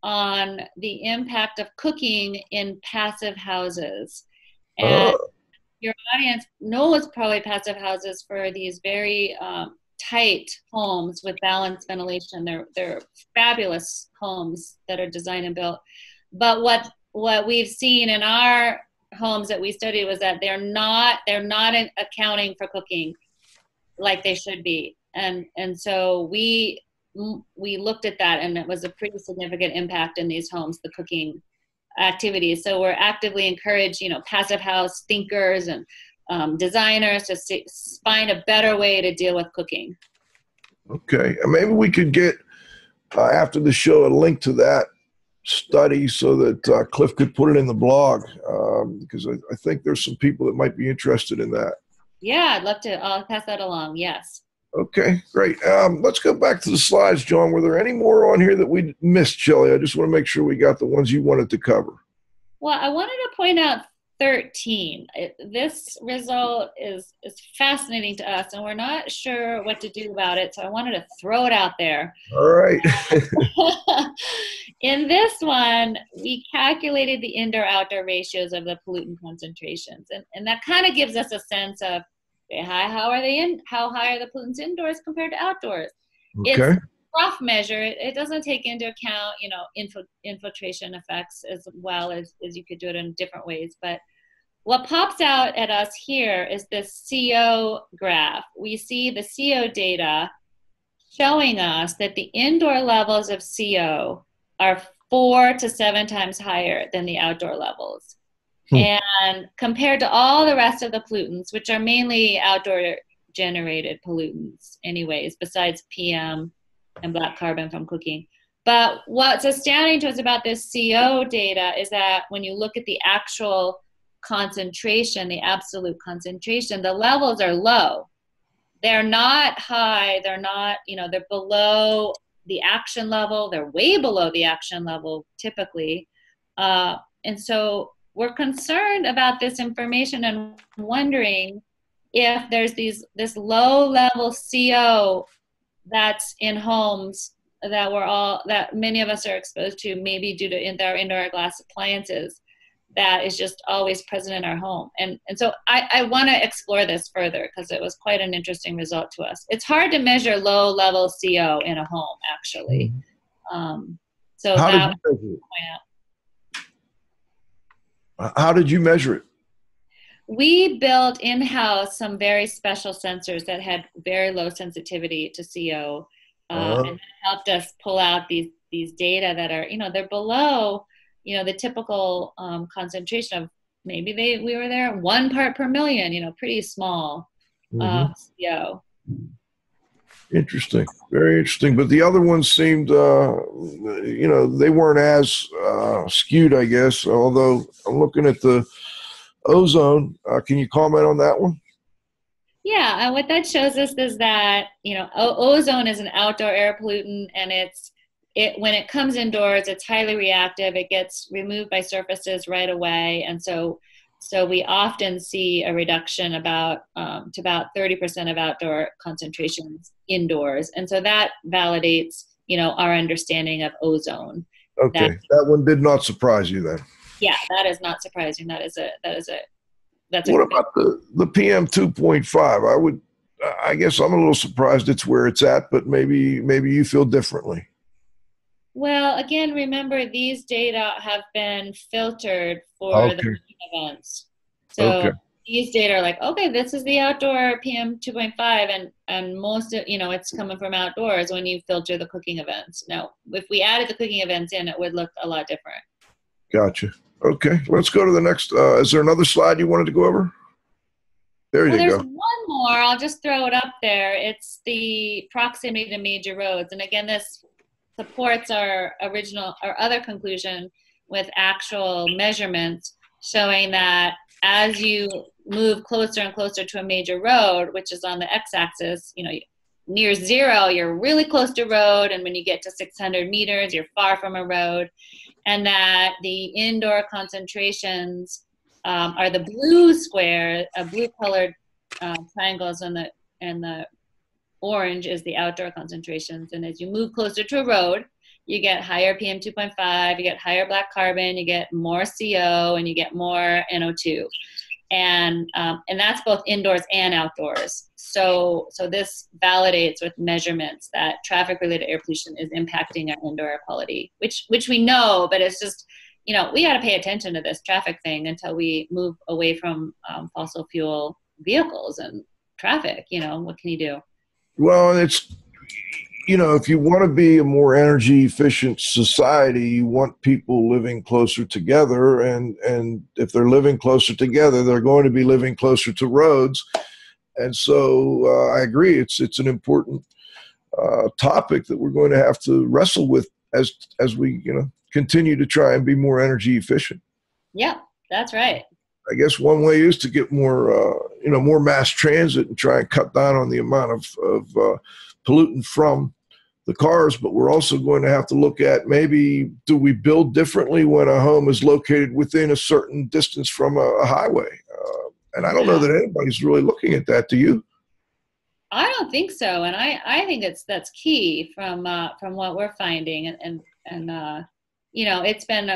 on the impact of cooking in passive houses. And your audience knows probably passive houses for these very tight homes with balanced ventilation. They're fabulous homes that are designed and built. But what we've seen in our homes that we studied was that they're not accounting for cooking like they should be. And so we looked at that, and it was a pretty significant impact in these homes, the cooking activities. So we're actively encourage, passive house thinkers and designers to find a better way to deal with cooking. Okay, and maybe we could get after the show a link to that study so that Cliff could put it in the blog, because I think there's some people that might be interested in that. Yeah, I'd love to. I'll pass that along. Yes. Okay, great. Let's go back to the slides, John. Were there any more on here that we missed, Shelly? I just want to make sure we got the ones you wanted to cover. Well, I wanted to point out 13. This result is fascinating to us, and we're not sure what to do about it, so I wanted to throw it out there. All right. In this one, we calculated the indoor-outdoor ratios of the pollutant concentrations, and that kind of gives us a sense of how high are the pollutants indoors compared to outdoors. Okay. It's a rough measure. It doesn't take into account, infiltration effects as well as you could do it in different ways. But what pops out at us here is this CO graph. We see the CO data showing us that the indoor levels of CO are 4 to 7 times higher than the outdoor levels. And compared to all the rest of the pollutants, which are mainly outdoor generated pollutants anyways, besides PM and black carbon from cooking. But what's astounding to us about this CO data is that when you look at the actual concentration, the absolute concentration, the levels are low. They're not high. They're not, they're below the action level. They're way below the action level typically. And so we're concerned about this information and wondering if there's this low level CO that's in homes that many of us are exposed to, maybe due to our indoor glass appliances, that is just always present in our home. And so I want to explore this further because it was quite an interesting result to us. It's hard to measure low level CO in a home, actually. So How that did you measure it? How did you measure it? We built in-house some very special sensors that had very low sensitivity to CO, and that helped us pull out these data that are, they're below, the typical concentration of maybe we were there 1 part per million, pretty small CO. Interesting. Very interesting. But the other ones seemed, they weren't as skewed, I guess, although I'm looking at the ozone. Can you comment on that one? Yeah, and what that shows us is that, ozone is an outdoor air pollutant, and when it comes indoors, it's highly reactive. It gets removed by surfaces right away. And so we often see a reduction to about 30% of outdoor concentrations indoors. And so that validates, our understanding of ozone. Okay. That one did not surprise you then. Yeah, that is not surprising. That's what about the PM 2.5? I guess I'm a little surprised it's where it's at, but maybe you feel differently. Well, again, remember these data have been filtered for the events. So these data are like, okay, this is the outdoor PM 2.5, and most of, it's coming from outdoors when you filter the cooking events. Now, if we added the cooking events in, it would look a lot different. Gotcha. Okay, let's go to the next. Is there another slide you wanted to go over? There you go. There's one more. I'll just throw it up there. It's the proximity to major roads. And again, this supports our other conclusion with actual measurements showing that as you move closer and closer to a major road, which is on the x-axis, near zero, you're really close to road. And when you get to 600 meters, you're far from a road. And that the indoor concentrations are the blue blue-colored triangles, and the orange is the outdoor concentrations. And as you move closer to a road, you get higher PM 2.5, you get higher black carbon, you get more CO, and you get more NO2. And that's both indoors and outdoors. So this validates with measurements that traffic-related air pollution is impacting our indoor air quality, which we know, but it's just, we got to pay attention to this traffic thing until we move away from fossil fuel vehicles and traffic. What can you do? Well, it's, if you want to be a more energy efficient society, you want people living closer together. And if they're living closer together, they're going to be living closer to roads. And so I agree. It's an important topic that we're going to have to wrestle with as we, continue to try and be more energy efficient. Yeah, that's right. I guess one way is to get more, more mass transit and try and cut down on the amount of pollutant from the cars. But we're also going to have to look at maybe, do we build differently when a home is located within a certain distance from a highway? And I don't know that anybody's really looking at that. Do you? I don't think so. And I think that's key from what we're finding. And it's been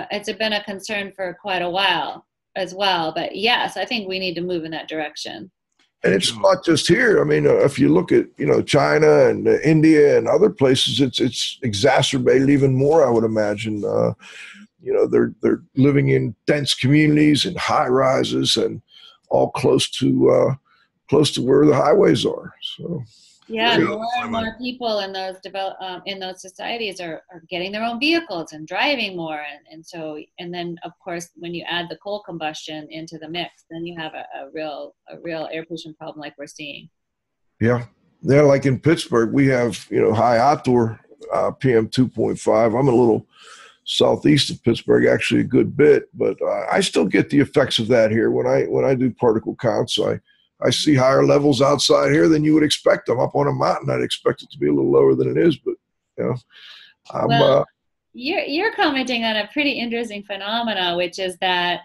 a concern for quite a while as well. But yes, I think we need to move in that direction. And it's not just here. I mean, if you look at, China and India and other places, it's exacerbated even more, I would imagine. They're living in dense communities and high rises and all close to where the highways are. So yeah, more and more people in those societies are getting their own vehicles and driving more, and then of course when you add the coal combustion into the mix, then you have a real air pollution problem like we're seeing. Yeah, like in Pittsburgh, we have high outdoor PM 2.5. I'm a little southeast of Pittsburgh, actually a good bit, but I still get the effects of that here when I do particle counts. I see higher levels outside here than you would expect. I'm up on a mountain. I'd expect it to be a little lower than it is, but you're commenting on a pretty interesting phenomena, which is that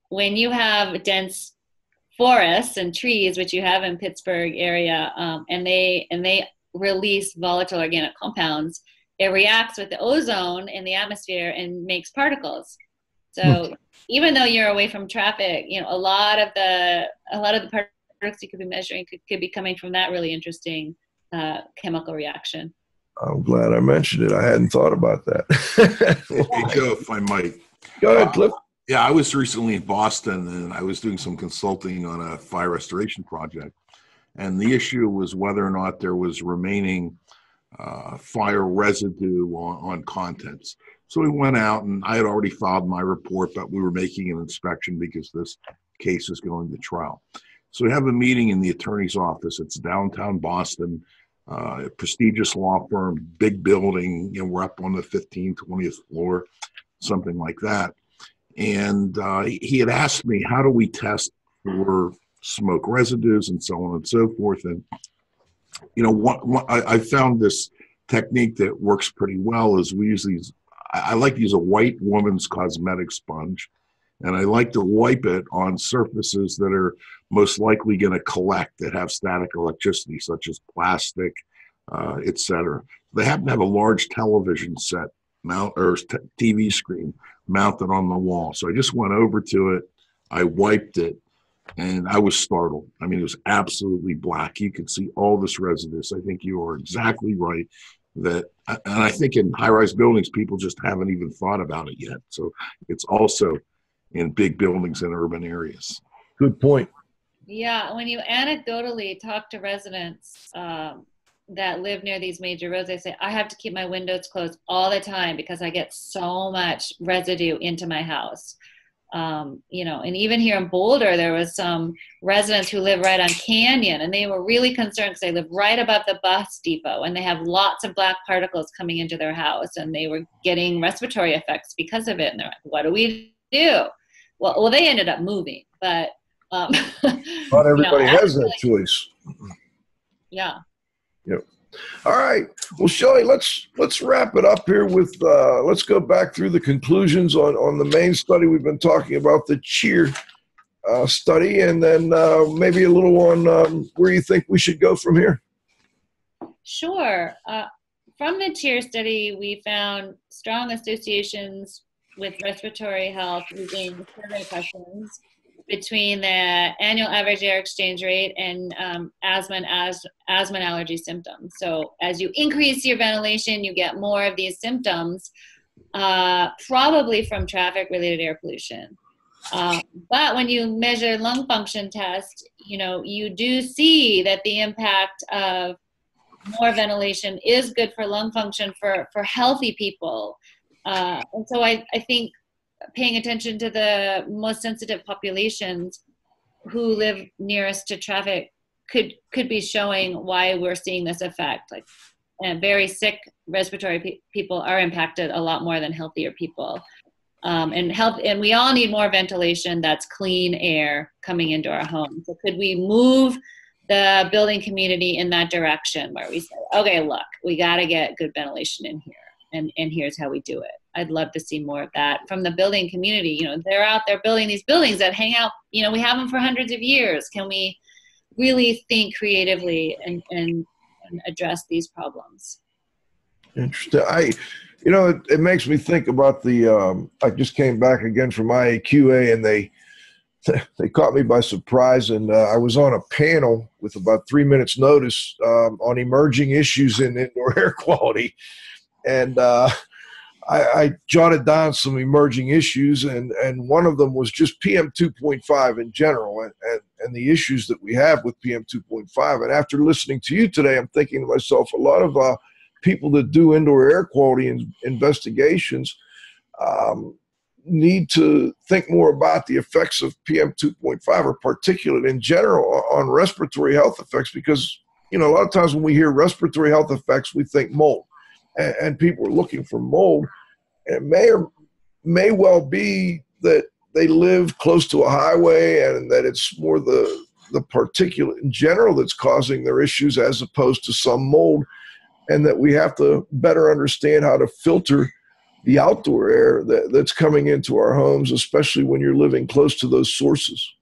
when you have dense forests and trees, which you have in Pittsburgh area, and they release volatile organic compounds, it reacts with the ozone in the atmosphere and makes particles. So even though you're away from traffic, a lot of the particles you could be measuring could be coming from that really interesting chemical reaction. I'm glad I mentioned it. I hadn't thought about that. Hey, Joe, if I might. Go ahead, Cliff. Yeah, I was recently in Boston, and I was doing some consulting on a fire restoration project. And the issue was whether or not there was remaining fire residue on contents. So we went out, and I had already filed my report, but we were making an inspection because this case is going to trial. So we have a meeting in the attorney's office. It's downtown Boston. a prestigious law firm, big building. We're up on the 15th, 20th floor, something like that. And he had asked me, how do we test for smoke residues and so on and so forth? And, I found this technique that works pretty well is we use these, I like to use a white woman's cosmetic sponge, and I like to wipe it on surfaces that are most likely going to collect, that have static electricity, such as plastic, etc. They happen to have a large television set mount or TV screen mounted on the wall. So I just went over to it, I wiped it, and I was startled. I mean, it was absolutely black. You could see all this residue. I think you are exactly right and I think in high-rise buildings, people just haven't even thought about it yet. So it's also in big buildings in urban areas. Good point. Yeah, when you anecdotally talk to residents that live near these major roads, they say, I have to keep my windows closed all the time because I get so much residue into my house. And even here in Boulder, there was some residents who live right on Canyon, and they were really concerned because they live right above the bus depot, and they have lots of black particles coming into their house, and they were getting respiratory effects because of it. And they're like, what do we do? Well, they ended up moving, but not everybody has that choice. Yeah. Yep. All right. Well, Shelly, let's wrap it up here with let's go back through the conclusions on the main study we've been talking about, the CHEER study, and then maybe a little on where you think we should go from here. Sure. From the CHEER study, we found strong associations with respiratory health using survey questions between the annual average air exchange rate and asthma and allergy symptoms. So as you increase your ventilation, you get more of these symptoms, probably from traffic-related air pollution. But when you measure lung function test, you do see that the impact of more ventilation is good for lung function for healthy people. And so I think paying attention to the most sensitive populations who live nearest to traffic could be showing why we're seeing this effect. Like, very sick respiratory people are impacted a lot more than healthier people. And we all need more ventilation that's clean air coming into our homes. So could we move the building community in that direction where we say, okay, look, we got to get good ventilation in here, and here's how we do it. I'd love to see more of that from the building community. They're out there building these buildings that hang out, we have them for hundreds of years. Can we really think creatively and address these problems? Interesting. It makes me think about I just came back again from IAQA, and they caught me by surprise, and I was on a panel with about 3 minutes notice on emerging issues in indoor air quality. And I jotted down some emerging issues, and one of them was just PM 2.5 in general and the issues that we have with PM 2.5. And after listening to you today, I'm thinking to myself, a lot of people that do indoor air quality investigations need to think more about the effects of PM 2.5 or particulate in general on respiratory health effects, because, a lot of times when we hear respiratory health effects, we think mold. And people are looking for mold. And it may well be that they live close to a highway, and that it's more the particulate in general that's causing their issues as opposed to some mold, and that we have to better understand how to filter the outdoor air that's coming into our homes, especially when you're living close to those sources.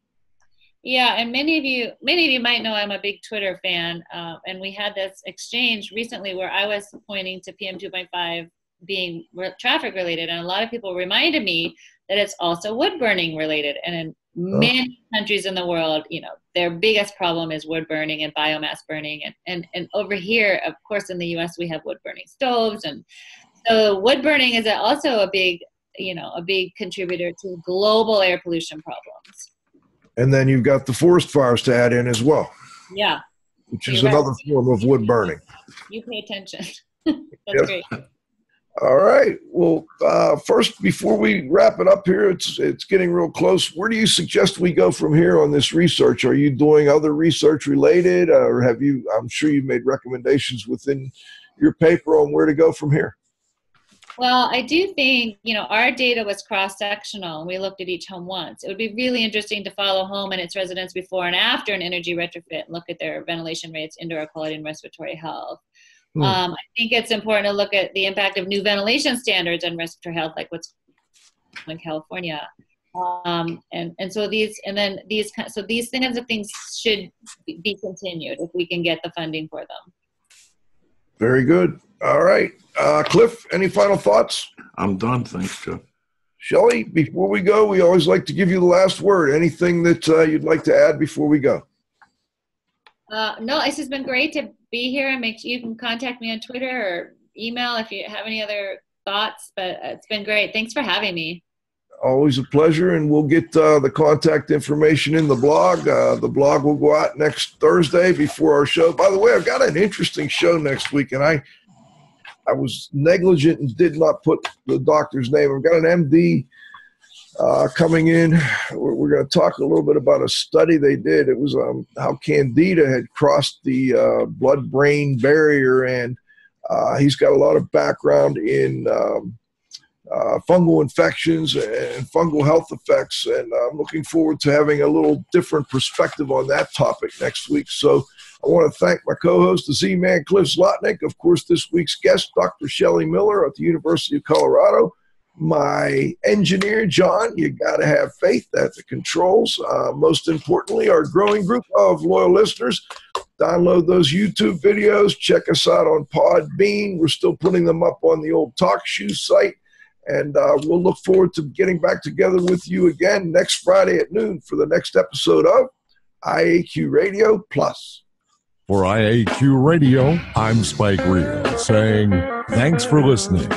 Yeah, and many of you might know I'm a big Twitter fan, and we had this exchange recently where I was pointing to PM 2.5 being traffic related, and a lot of people reminded me that it's also wood burning related. And in many countries in the world, their biggest problem is wood burning and biomass burning, and over here, of course, in the U.S. we have wood burning stoves, and so wood burning is also a big contributor to global air pollution problems. And then you've got the forest fires to add in as well. Yeah. Which is another form of wood burning. You pay attention. That's great. All right. Well, first, before we wrap it up here, it's getting real close. Where do you suggest we go from here on this research? Are you doing other research related, or have you? I'm sure you made recommendations within your paper on where to go from here. Well, I do think, our data was cross-sectional, and we looked at each home once. It would be really interesting to follow home and its residents before and after an energy retrofit and look at their ventilation rates, indoor air quality, and respiratory health. I think it's important to look at the impact of new ventilation standards on respiratory health, like what's in California. So these kinds of things should be continued if we can get the funding for them. Very good. All right. Cliff, any final thoughts? I'm done. Thanks, Joe. Shelly, before we go, we always like to give you the last word. Anything that you'd like to add before we go? No, it's just been great to be here, and you can contact me on Twitter or email if you have any other thoughts, but it's been great. Thanks for having me. Always a pleasure, and we'll get the contact information in the blog. The blog will go out next Thursday before our show. By the way, I've got an interesting show next week, and I was negligent and did not put the doctor's name. I've got an MD coming in. We're going to talk a little bit about a study they did. It was how Candida had crossed the blood-brain barrier, and he's got a lot of background in fungal infections and fungal health effects, and I'm looking forward to having a little different perspective on that topic next week. So I want to thank my co-host, the Z-Man Cliff Zlotnick, of course, this week's guest, Dr. Shelly Miller at the University of Colorado, my engineer, John. You got to have faith at the controls. Most importantly, our growing group of loyal listeners. Download those YouTube videos. Check us out on Podbean. We're still putting them up on the old TalkShoe site. And we'll look forward to getting back together with you again next Friday at noon for the next episode of IAQ Radio Plus. For IAQ Radio, I'm Spike Reel saying thanks for listening.